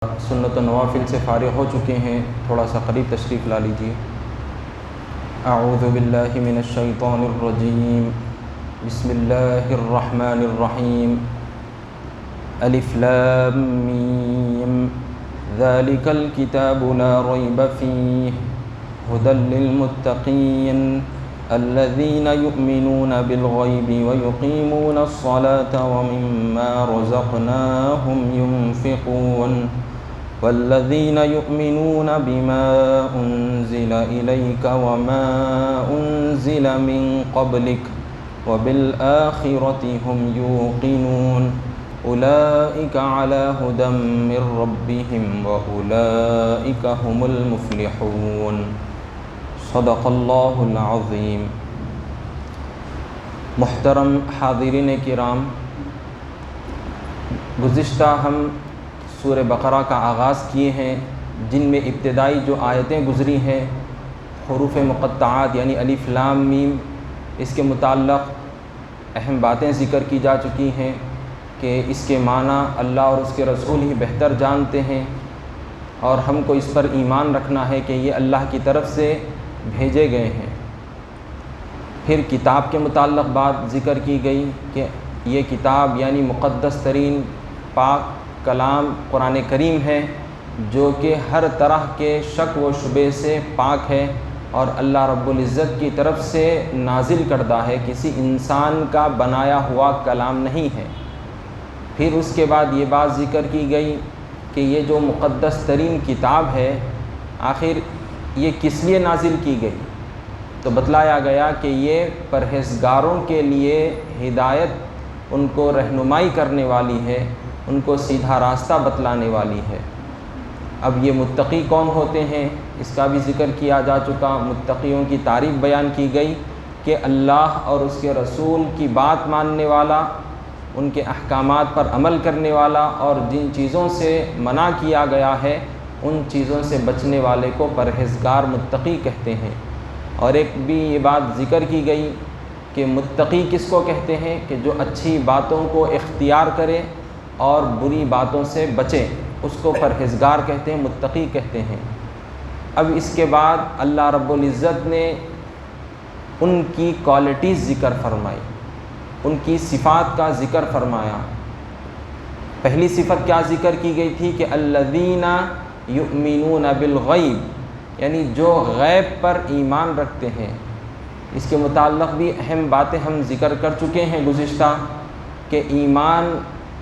سنت و نوافل سے فارغ ہو چکے ہیں، تھوڑا سا قریب تشریف لا لیجیے۔ اعوذ باللہ من الشیطان الرجیم، بسم اللہ الرحمن الرحیم۔ الف لام میم، ذالک الکتاب لا ریب فیہ، ھدی للمتقین الذین یؤمنون بالغیب ویقیمون الصلاة ومما رزقناہم ینفقون والذین یؤمنون بما انزل الیک وما انزل من قبلک وبالآخرۃ ھم یوقنون اولئک علی ھدی من ربہم واولئک ھم المفلحون۔ صدق اللہ العظیم۔ محترم حاضرین کرام، گزشتہ ہم سورہ بقرہ کا آغاز کیے ہیں، جن میں ابتدائی جو آیتیں گزری ہیں حروف مقطعات یعنی الف لام میم، اس کے متعلق اہم باتیں ذکر کی جا چکی ہیں کہ اس کے معنی اللہ اور اس کے رسول ہی بہتر جانتے ہیں، اور ہم کو اس پر ایمان رکھنا ہے کہ یہ اللہ کی طرف سے بھیجے گئے ہیں۔ پھر کتاب کے متعلق بات ذکر کی گئی کہ یہ کتاب یعنی مقدس ترین پاک کلام قرآن کریم ہے، جو کہ ہر طرح کے شک و شبے سے پاک ہے اور اللہ رب العزت کی طرف سے نازل کردہ ہے، کسی انسان کا بنایا ہوا کلام نہیں ہے۔ پھر اس کے بعد یہ بات ذکر کی گئی کہ یہ جو مقدس ترین کتاب ہے آخر یہ کس لیے نازل کی گئی، تو بتلایا گیا کہ یہ پرہیزگاروں کے لیے ہدایت، ان کو رہنمائی کرنے والی ہے، ان کو سیدھا راستہ بتلانے والی ہے۔ اب یہ متقی کون ہوتے ہیں اس کا بھی ذکر کیا جا چکا۔ متقیوں کی تعریف بیان کی گئی کہ اللہ اور اس کے رسول کی بات ماننے والا، ان کے احکامات پر عمل کرنے والا، اور جن چیزوں سے منع کیا گیا ہے ان چیزوں سے بچنے والے کو پرہیزگار متقی کہتے ہیں۔ اور ایک بھی یہ بات ذکر کی گئی کہ متقی کس کو کہتے ہیں، کہ جو اچھی باتوں کو اختیار کرے اور بری باتوں سے بچے، اس کو پرہیزگار کہتے ہیں، متقی کہتے ہیں۔ اب اس کے بعد اللہ رب العزت نے ان کی کوالٹیز ذکر فرمائی، ان کی صفات کا ذکر فرمایا۔ پہلی صفت کیا ذکر کی گئی تھی کہ الذین یؤمنون بالغیب، یعنی جو غیب پر ایمان رکھتے ہیں۔ اس کے متعلق بھی اہم باتیں ہم ذکر کر چکے ہیں گزشتہ، کہ ایمان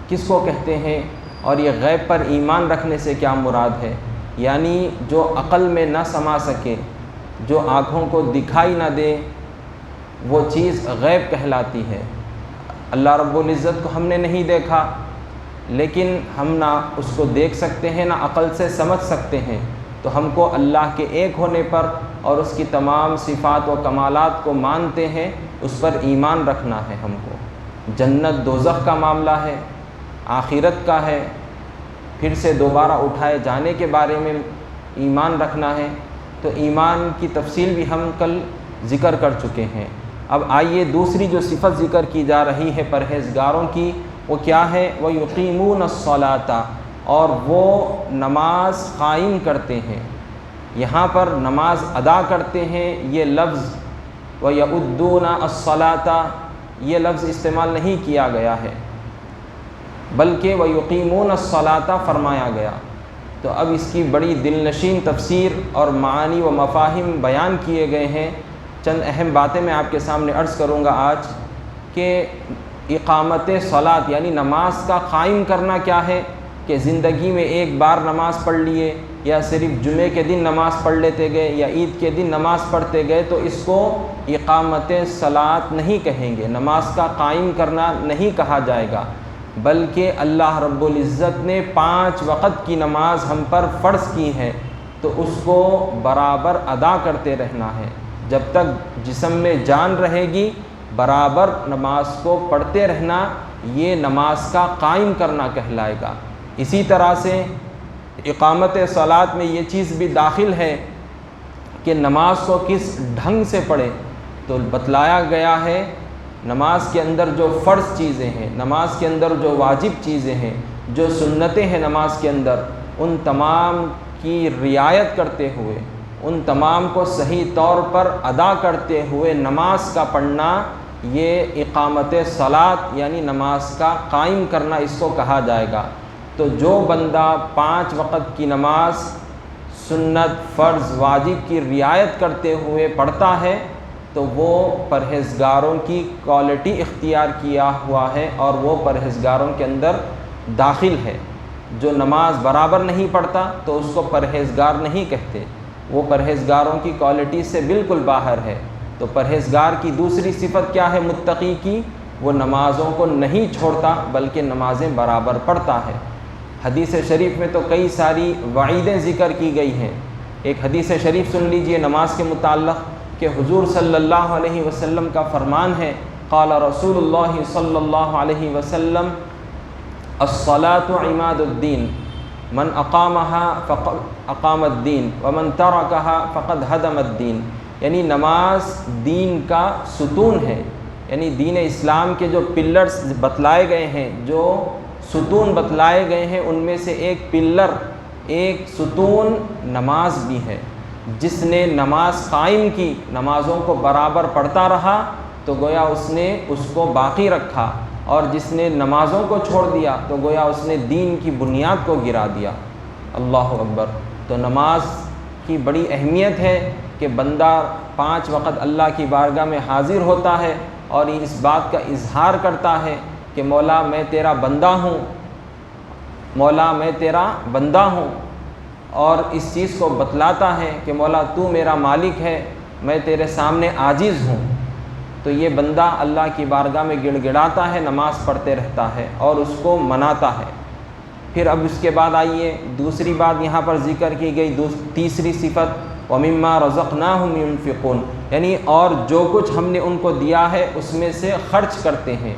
کس کو کہتے ہیں اور یہ غیب پر ایمان رکھنے سے کیا مراد ہے۔ یعنی جو عقل میں نہ سما سکے، جو آنکھوں کو دکھائی نہ دے، وہ چیز غیب کہلاتی ہے۔ اللہ رب العزت کو ہم نے نہیں دیکھا، لیکن ہم نہ اس کو دیکھ سکتے ہیں، نہ عقل سے سمجھ سکتے ہیں، تو ہم کو اللہ کے ایک ہونے پر اور اس کی تمام صفات و کمالات کو مانتے ہیں، اس پر ایمان رکھنا ہے ہم کو۔ جنت دوزخ کا معاملہ ہے، آخرت کا ہے، پھر سے دوبارہ اٹھائے جانے کے بارے میں ایمان رکھنا ہے، تو ایمان کی تفصیل بھی ہم کل ذکر کر چکے ہیں۔ اب آئیے دوسری جو صفت ذکر کی جا رہی ہے پرہیزگاروں کی، وہ کیا ہے؟ وَيُقِيمُونَ الصَّلَاةَ، اور وہ نماز قائم کرتے ہیں۔ یہاں پر نماز ادا کرتے ہیں یہ لفظ وَيَؤُدُّونَ الصَّلَاةَ یہ لفظ استعمال نہیں کیا گیا ہے، بلکہ وَيُقِيمُونَ الصَّلَاةَ فرمایا گیا۔ تو اب اس کی بڑی دل نشین تفسیر اور معانی و مفاہیم بیان کیے گئے ہیں۔ چند اہم باتیں میں آپ کے سامنے عرض کروں گا آج، کہ اقامت صلاۃ یعنی نماز کا قائم کرنا کیا ہے، کہ زندگی میں ایک بار نماز پڑھ لیے، یا صرف جمعے کے دن نماز پڑھ لیتے گئے، یا عید کے دن نماز پڑھتے گئے، تو اس کو اقامت صلاۃ نہیں کہیں گے، نماز کا قائم کرنا نہیں کہا جائے گا، بلکہ اللہ رب العزت نے 5 وقت کی نماز ہم پر فرض کی ہے، تو اس کو برابر ادا کرتے رہنا ہے۔ جب تک جسم میں جان رہے گی برابر نماز کو پڑھتے رہنا، یہ نماز کا قائم کرنا کہلائے گا۔ اسی طرح سے اقامت صلاۃ میں یہ چیز بھی داخل ہے کہ نماز کو کس ڈھنگ سے پڑھیں، تو بتلایا گیا ہے نماز کے اندر جو فرض چیزیں ہیں، نماز کے اندر جو واجب چیزیں ہیں، جو سنتیں ہیں نماز کے اندر، ان تمام کی رعایت کرتے ہوئے، ان تمام کو صحیح طور پر ادا کرتے ہوئے نماز کا پڑھنا، یہ اقامت صلاۃ یعنی نماز کا قائم کرنا اس کو کہا جائے گا۔ تو جو بندہ 5 وقت کی نماز سنت، فرض، واجب کی رعایت کرتے ہوئے پڑھتا ہے تو وہ پرہیزگاروں کی کوالٹی اختیار کیا ہوا ہے اور وہ پرہیزگاروں کے اندر داخل ہے۔ جو نماز برابر نہیں پڑھتا تو اس کو پرہیزگار نہیں کہتے، وہ پرہیزگاروں کی کوالٹی سے بالکل باہر ہے۔ تو پرہیزگار کی دوسری صفت کیا ہے متقی کی؟ وہ نمازوں کو نہیں چھوڑتا بلکہ نمازیں برابر پڑھتا ہے۔ حدیث شریف میں تو کئی ساری وعیدیں ذکر کی گئی ہیں۔ ایک حدیث شریف سن لیجئے نماز کے متعلق کہ حضور صلی اللہ علیہ وسلم کا فرمان ہے، قال رسول اللہ صلی اللہ علیہ وسلم الصلاة عماد الدین من اقامها فقد اقام الدین ومن ترکها فقد هدم الدین، یعنی نماز دین کا ستون ہے، یعنی دین اسلام کے جو پلرز بتلائے گئے ہیں، جو ستون بتلائے گئے ہیں، ان میں سے ایک پلر، ایک ستون نماز بھی ہے۔ جس نے نماز قائم کی، نمازوں کو برابر پڑھتا رہا تو گویا اس نے اس کو باقی رکھا، اور جس نے نمازوں کو چھوڑ دیا تو گویا اس نے دین کی بنیاد کو گرا دیا۔ اللہ اکبر۔ تو نماز کی بڑی اہمیت ہے کہ بندہ 5 وقت اللہ کی بارگاہ میں حاضر ہوتا ہے اور اس بات کا اظہار کرتا ہے کہ مولا میں تیرا بندہ ہوں، مولا میں تیرا بندہ ہوں، اور اس چیز کو بتلاتا ہے کہ مولا تو میرا مالک ہے، میں تیرے سامنے عاجز ہوں۔ تو یہ بندہ اللہ کی بارگاہ میں گڑ گڑاتا ہے، نماز پڑھتے رہتا ہے اور اس کو مناتا ہے۔ پھر اب اس کے بعد آئیے دوسری بات یہاں پر ذکر کی گئی، تیسری صفت وَمِمَّا رَزَقْنَاهُمْ يُنْفِقُونَ، یعنی اور جو کچھ ہم نے ان کو دیا ہے اس میں سے خرچ کرتے ہیں۔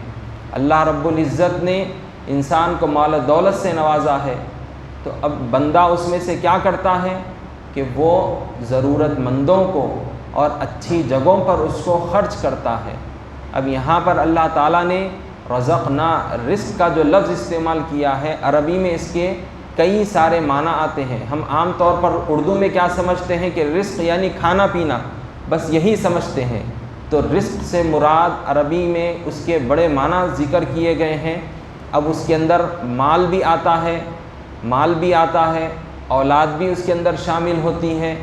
اللہ رب العزت نے انسان کو مال و دولت سے نوازا ہے، تو اب بندہ اس میں سے کیا کرتا ہے کہ وہ ضرورت مندوں کو اور اچھی جگہوں پر اس کو خرچ کرتا ہے۔ اب یہاں پر اللہ تعالیٰ نے رزقنا، رزق کا جو لفظ استعمال کیا ہے، عربی میں اس کے کئی سارے معنی آتے ہیں۔ ہم عام طور پر اردو میں کیا سمجھتے ہیں کہ رزق یعنی کھانا پینا، بس یہی سمجھتے ہیں۔ تو رزق سے مراد عربی میں اس کے بڑے معنی ذکر کیے گئے ہیں۔ اب اس کے اندر مال بھی آتا ہے، مال بھی آتا ہے، اولاد بھی اس کے اندر شامل ہوتی ہے،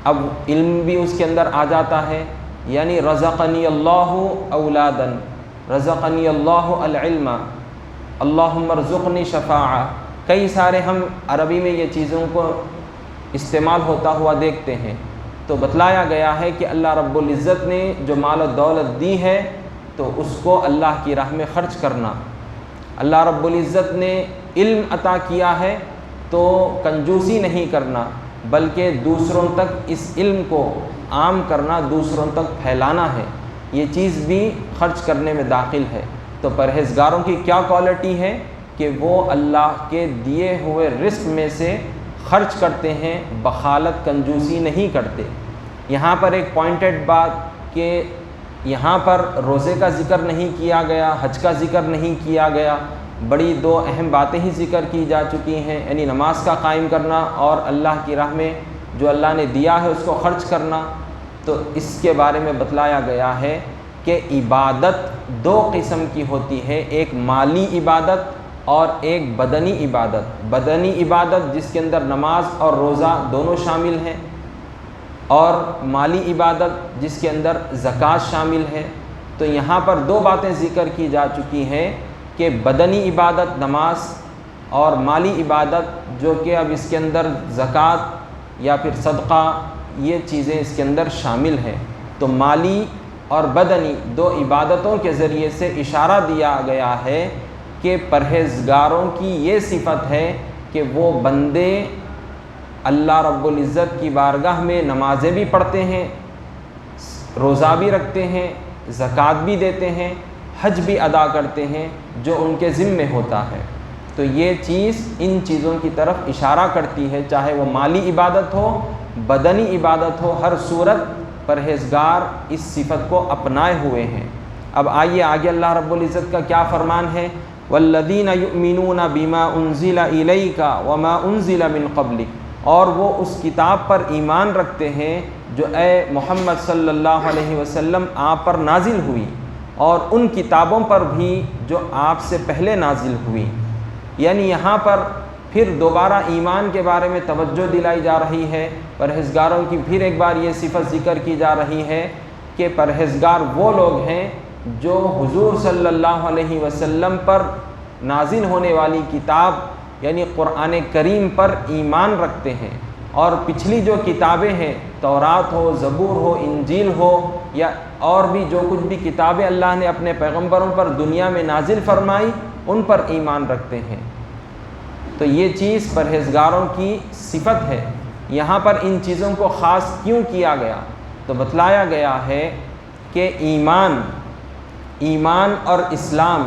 اب علم بھی اس کے اندر آ جاتا ہے، یعنی رزقنی اللہ اولادا، رزقنی اللہ العلم، اللہم ارزقنی شفاعہ، کئی سارے ہم عربی میں یہ چیزوں کو استعمال ہوتا ہوا دیکھتے ہیں۔ تو بتلایا گیا ہے کہ اللہ رب العزت نے جو مال و دولت دی ہے تو اس کو اللہ کی راہ میں خرچ کرنا۔ اللہ رب العزت نے علم عطا کیا ہے تو کنجوسی نہیں کرنا، بلکہ دوسروں تک اس علم کو عام کرنا، دوسروں تک پھیلانا ہے، یہ چیز بھی خرچ کرنے میں داخل ہے۔ تو پرہیزگاروں کی کیا کوالٹی ہے کہ وہ اللہ کے دیے ہوئے رزق میں سے خرچ کرتے ہیں، بخالت کنجوسی نہیں کرتے۔ یہاں پر ایک پوائنٹڈ بات کہ یہاں پر روزے کا ذکر نہیں کیا گیا، حج کا ذکر نہیں کیا گیا، بڑی 2 اہم باتیں ہی ذکر کی جا چکی ہیں، یعنی نماز کا قائم کرنا اور اللہ کی راہ میں جو اللہ نے دیا ہے اس کو خرچ کرنا۔ تو اس کے بارے میں بتلایا گیا ہے کہ عبادت 2 قسم کی ہوتی ہے، ایک مالی عبادت اور ایک بدنی عبادت۔ بدنی عبادت جس کے اندر نماز اور روزہ دونوں شامل ہیں، اور مالی عبادت جس کے اندر زکوٰۃ شامل ہے۔ تو یہاں پر 2 باتیں ذکر کی جا چکی ہیں کہ بدنی عبادت نماز اور مالی عبادت جو کہ اب اس کے اندر زکوٰۃ یا پھر صدقہ، یہ چیزیں اس کے اندر شامل ہیں۔ تو مالی اور بدنی 2 عبادتوں کے ذریعے سے اشارہ دیا گیا ہے کہ پرہیزگاروں کی یہ صفت ہے کہ وہ بندے اللہ رب العزت کی بارگاہ میں نمازیں بھی پڑھتے ہیں، روزہ بھی رکھتے ہیں، زکوٰۃ بھی دیتے ہیں، حج بھی ادا کرتے ہیں جو ان کے ذمے ہوتا ہے۔ تو یہ چیز ان چیزوں کی طرف اشارہ کرتی ہے، چاہے وہ مالی عبادت ہو، بدنی عبادت ہو، ہر صورت پرہیزگار اس صفت کو اپنائے ہوئے ہیں۔ اب آئیے آگے اللہ رب العزت کا کیا فرمان ہے والذین یؤمنون بما انزل الیک وما انزل من قبلک، اور وہ اس کتاب پر ایمان رکھتے ہیں جو اے محمد صلی اللہ علیہ وسلم آپ پر نازل ہوئی، اور ان کتابوں پر بھی جو آپ سے پہلے نازل ہوئی۔ یعنی یہاں پر پھر دوبارہ ایمان کے بارے میں توجہ دلائی جا رہی ہے، پرہیزگاروں کی پھر ایک بار یہ صفت ذکر کی جا رہی ہے کہ پرہیزگار وہ لوگ ہیں جو حضور صلی اللہ علیہ وسلم پر نازل ہونے والی کتاب یعنی قرآن کریم پر ایمان رکھتے ہیں، اور پچھلی جو کتابیں ہیں، تورات ہو، زبور ہو، انجیل ہو، یا اور بھی جو کچھ بھی کتابیں اللہ نے اپنے پیغمبروں پر دنیا میں نازل فرمائی، ان پر ایمان رکھتے ہیں۔ تو یہ چیز پرہیزگاروں کی صفت ہے۔ یہاں پر ان چیزوں کو خاص کیوں کیا گیا؟ تو بتلایا گیا ہے کہ ایمان اور اسلام،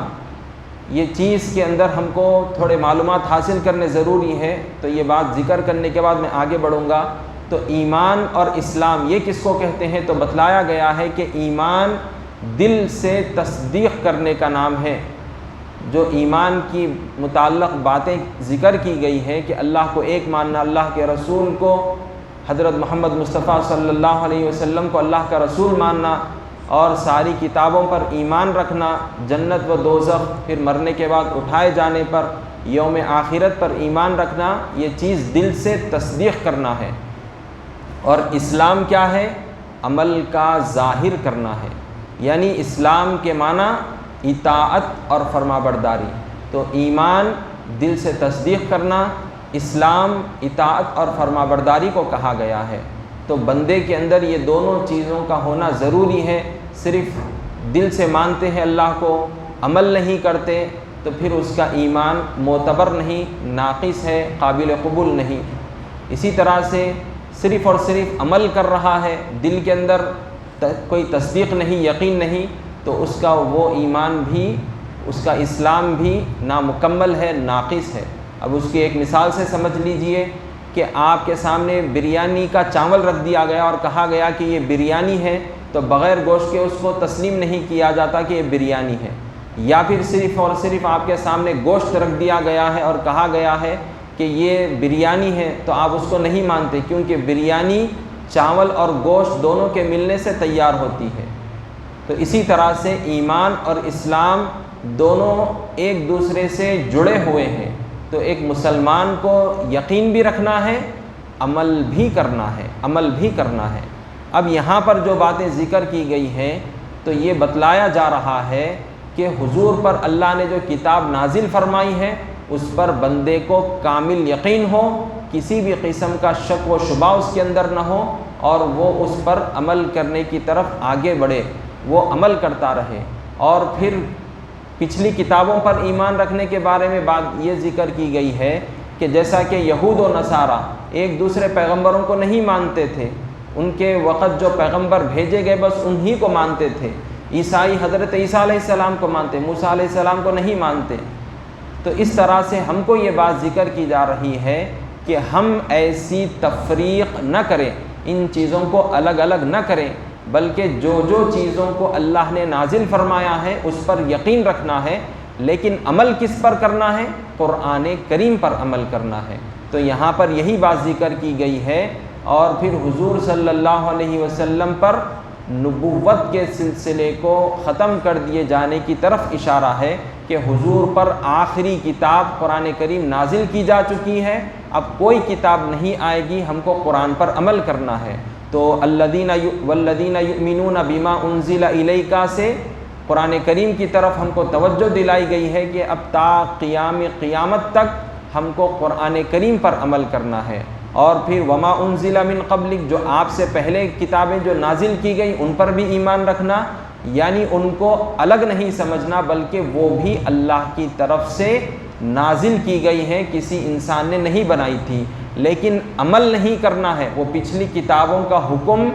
یہ چیز کے اندر ہم کو تھوڑے معلومات حاصل کرنے ضروری ہے، تو یہ بات ذکر کرنے کے بعد میں آگے بڑھوں گا۔ تو ایمان اور اسلام یہ کس کو کہتے ہیں؟ تو بتلایا گیا ہے کہ ایمان دل سے تصدیق کرنے کا نام ہے۔ جو ایمان کی متعلق باتیں ذکر کی گئی ہیں کہ اللہ کو ایک ماننا، اللہ کے رسول کو، حضرت محمد مصطفیٰ صلی اللہ علیہ وسلم کو اللہ کا رسول ماننا، اور ساری کتابوں پر ایمان رکھنا، جنت و دوزخ، پھر مرنے کے بعد اٹھائے جانے پر، یوم آخرت پر ایمان رکھنا، یہ چیز دل سے تصدیق کرنا ہے۔ اور اسلام کیا ہے؟ عمل کا ظاہر کرنا ہے۔ یعنی اسلام کے معنی اطاعت اور فرما برداری۔ تو ایمان دل سے تصدیق کرنا، اسلام اطاعت اور فرما برداری کو کہا گیا ہے۔ تو بندے کے اندر یہ دونوں چیزوں کا ہونا ضروری ہے۔ صرف دل سے مانتے ہیں اللہ کو، عمل نہیں کرتے، تو پھر اس کا ایمان معتبر نہیں، ناقص ہے، قابل قبول نہیں۔ اسی طرح سے صرف اور صرف عمل کر رہا ہے، دل کے اندر کوئی تصدیق نہیں، یقین نہیں، تو اس کا وہ ایمان بھی، اس کا اسلام بھی نامکمل ہے، ناقص ہے۔ اب اس کی ایک مثال سے سمجھ لیجئے کہ آپ کے سامنے بریانی کا چاول رکھ دیا گیا اور کہا گیا کہ یہ بریانی ہے، تو بغیر گوشت کے اس کو تسلیم نہیں کیا جاتا کہ یہ بریانی ہے۔ یا پھر صرف اور صرف آپ کے سامنے گوشت رکھ دیا گیا ہے اور کہا گیا ہے کہ یہ بریانی ہے، تو آپ اس کو نہیں مانتے، کیونکہ بریانی چاول اور گوشت دونوں کے ملنے سے تیار ہوتی ہے۔ تو اسی طرح سے ایمان اور اسلام دونوں ایک دوسرے سے جڑے ہوئے ہیں۔ تو ایک مسلمان کو یقین بھی رکھنا ہے، عمل بھی کرنا ہے۔ اب یہاں پر جو باتیں ذکر کی گئی ہیں، تو یہ بتلایا جا رہا ہے کہ حضور پر اللہ نے جو کتاب نازل فرمائی ہے، اس پر بندے کو کامل یقین ہو، کسی بھی قسم کا شک و شبہ اس کے اندر نہ ہو، اور وہ اس پر عمل کرنے کی طرف آگے بڑھے، وہ عمل کرتا رہے۔ اور پھر پچھلی کتابوں پر ایمان رکھنے کے بارے میں بات یہ ذکر کی گئی ہے کہ جیسا کہ یہود و نصارہ ایک دوسرے پیغمبروں کو نہیں مانتے تھے، ان کے وقت جو پیغمبر بھیجے گئے بس انہی کو مانتے تھے۔ عیسائی حضرت عیسیٰ علیہ السلام کو مانتے، موسیٰ علیہ السلام کو نہیں مانتے۔ تو اس طرح سے ہم کو یہ بات ذکر کی جا رہی ہے کہ ہم ایسی تفریق نہ کریں، ان چیزوں کو الگ الگ نہ کریں، بلکہ جو چیزوں کو اللہ نے نازل فرمایا ہے اس پر یقین رکھنا ہے، لیکن عمل کس پر کرنا ہے؟ قرآن کریم پر عمل کرنا ہے۔ تو یہاں پر یہی بات ذکر کی گئی ہے، اور پھر حضور صلی اللہ علیہ وسلم پر نبوت کے سلسلے کو ختم کر دیے جانے کی طرف اشارہ ہے کہ حضور پر آخری کتاب قرآن کریم نازل کی جا چکی ہے، اب کوئی کتاب نہیں آئے گی، ہم کو قرآن پر عمل کرنا ہے۔ تو والذین یؤمنون بما انزل الیک سے قرآن کریم کی طرف ہم کو توجہ دلائی گئی ہے کہ اب تا قیامت تک ہم کو قرآن کریم پر عمل کرنا ہے۔ اور پھر وما انزل من قبلک، جو آپ سے پہلے کتابیں جو نازل کی گئی ان پر بھی ایمان رکھنا، یعنی ان کو الگ نہیں سمجھنا، بلکہ وہ بھی اللہ کی طرف سے نازل کی گئی ہیں، کسی انسان نے نہیں بنائی تھی، لیکن عمل نہیں کرنا ہے۔ وہ پچھلی کتابوں کا حکم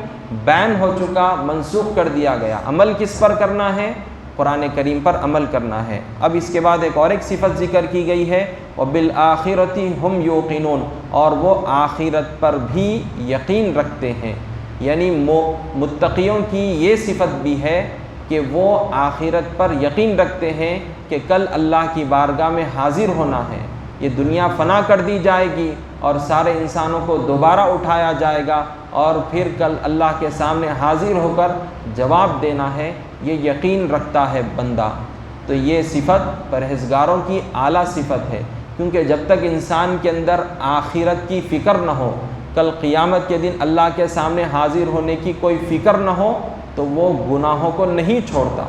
بین ہو چکا، منسوخ کر دیا گیا۔ عمل کس پر کرنا ہے؟ قرآن کریم پر عمل کرنا ہے۔ اب اس کے بعد ایک اور ایک صفت ذکر کی گئی ہے، وَبِالْآخِرَةِ هُمْ يُوقِنُونَ، اور وہ آخرت پر بھی یقین رکھتے ہیں۔ یعنی متقیوں کی یہ صفت بھی ہے کہ وہ آخرت پر یقین رکھتے ہیں کہ کل اللہ کی بارگاہ میں حاضر ہونا ہے، یہ دنیا فنا کر دی جائے گی اور سارے انسانوں کو دوبارہ اٹھایا جائے گا اور پھر کل اللہ کے سامنے حاضر ہو کر جواب دینا ہے، یہ یقین رکھتا ہے بندہ۔ تو یہ صفت پرہیزگاروں کی اعلیٰ صفت ہے، کیونکہ جب تک انسان کے اندر آخرت کی فکر نہ ہو، کل قیامت کے دن اللہ کے سامنے حاضر ہونے کی کوئی فکر نہ ہو، تو وہ گناہوں کو نہیں چھوڑتا۔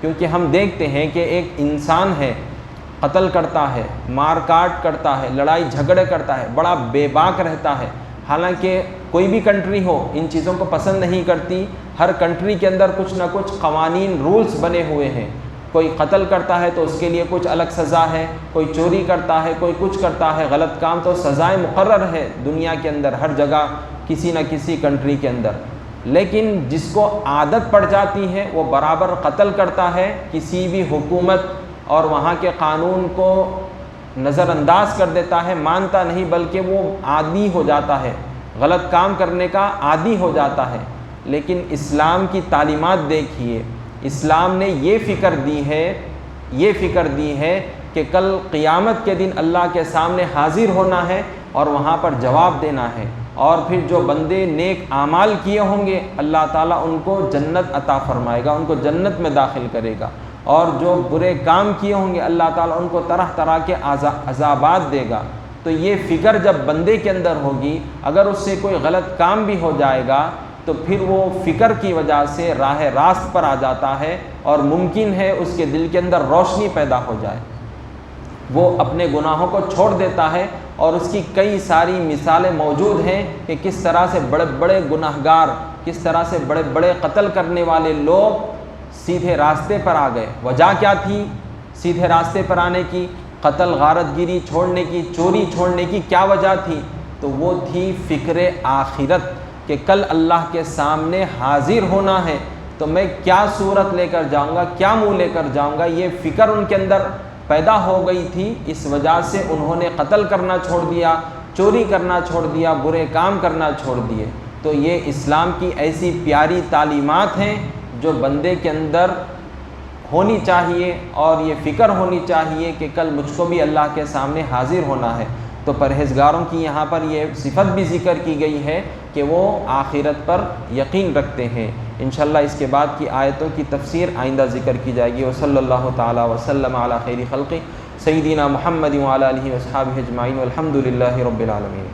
کیونکہ ہم دیکھتے ہیں کہ ایک انسان ہے، قتل کرتا ہے، مار کاٹ کرتا ہے، لڑائی جھگڑے کرتا ہے، بڑا بے باک رہتا ہے، حالانکہ کوئی بھی کنٹری ہو ان چیزوں کو پسند نہیں کرتی، ہر کنٹری کے اندر کچھ نہ کچھ قوانین رولز بنے ہوئے ہیں، کوئی قتل کرتا ہے تو اس کے لیے کچھ الگ سزا ہے، کوئی چوری کرتا ہے، کوئی کچھ کرتا ہے غلط کام، تو سزائیں مقرر ہے دنیا کے اندر ہر جگہ کسی نہ کسی کنٹری کے اندر۔ لیکن جس کو عادت پڑ جاتی ہے وہ برابر قتل کرتا ہے، کسی بھی حکومت اور وہاں کے قانون کو نظر انداز کر دیتا ہے، مانتا نہیں، بلکہ وہ عادی ہو جاتا ہے، غلط کام کرنے کا عادی ہو جاتا ہے۔ لیکن اسلام کی تعلیمات دیکھیے، اسلام نے یہ فکر دی ہے کہ کل قیامت کے دن اللہ کے سامنے حاضر ہونا ہے اور وہاں پر جواب دینا ہے، اور پھر جو بندے نیک اعمال کیے ہوں گے اللہ تعالیٰ ان کو جنت عطا فرمائے گا، ان کو جنت میں داخل کرے گا، اور جو برے کام کیے ہوں گے اللہ تعالیٰ ان کو طرح طرح کے عذابات دے گا۔ تو یہ فکر جب بندے کے اندر ہوگی، اگر اس سے کوئی غلط کام بھی ہو جائے گا تو پھر وہ فکر کی وجہ سے راہ راست پر آ جاتا ہے، اور ممکن ہے اس کے دل کے اندر روشنی پیدا ہو جائے، وہ اپنے گناہوں کو چھوڑ دیتا ہے۔ اور اس کی کئی ساری مثالیں موجود ہیں کہ کس طرح سے بڑے بڑے گناہگار، کس طرح سے بڑے بڑے قتل کرنے والے لوگ سیدھے راستے پر آ گئے۔ وجہ کیا تھی سیدھے راستے پر آنے کی؟ قتل، غارت گیری چھوڑنے کی، چوری چھوڑنے کی کیا وجہ تھی؟ تو وہ تھی فکر آخرت، کہ کل اللہ کے سامنے حاضر ہونا ہے تو میں کیا صورت لے کر جاؤں گا، کیا منہ لے کر جاؤں گا۔ یہ فکر ان کے اندر پیدا ہو گئی تھی، اس وجہ سے انہوں نے قتل کرنا چھوڑ دیا، چوری کرنا چھوڑ دیا، برے کام کرنا چھوڑ دیے۔ تو یہ اسلام کی ایسی پیاری تعلیمات ہیں جو بندے کے اندر ہونی چاہیے، اور یہ فکر ہونی چاہیے کہ کل مجھ کو بھی اللہ کے سامنے حاضر ہونا ہے۔ تو پرہیزگاروں کی یہاں پر یہ صفت بھی ذکر کی گئی ہے کہ وہ آخرت پر یقین رکھتے ہیں۔ انشاءاللہ اس کے بعد کی آیتوں کی تفسیر آئندہ ذکر کی جائے گی۔ وصلی اللہ تعالی وسلم علی خیر خلقہ سیدنا محمد وعلی آلہ واصحابہ اجمعین والحمد للہ رب العالمین۔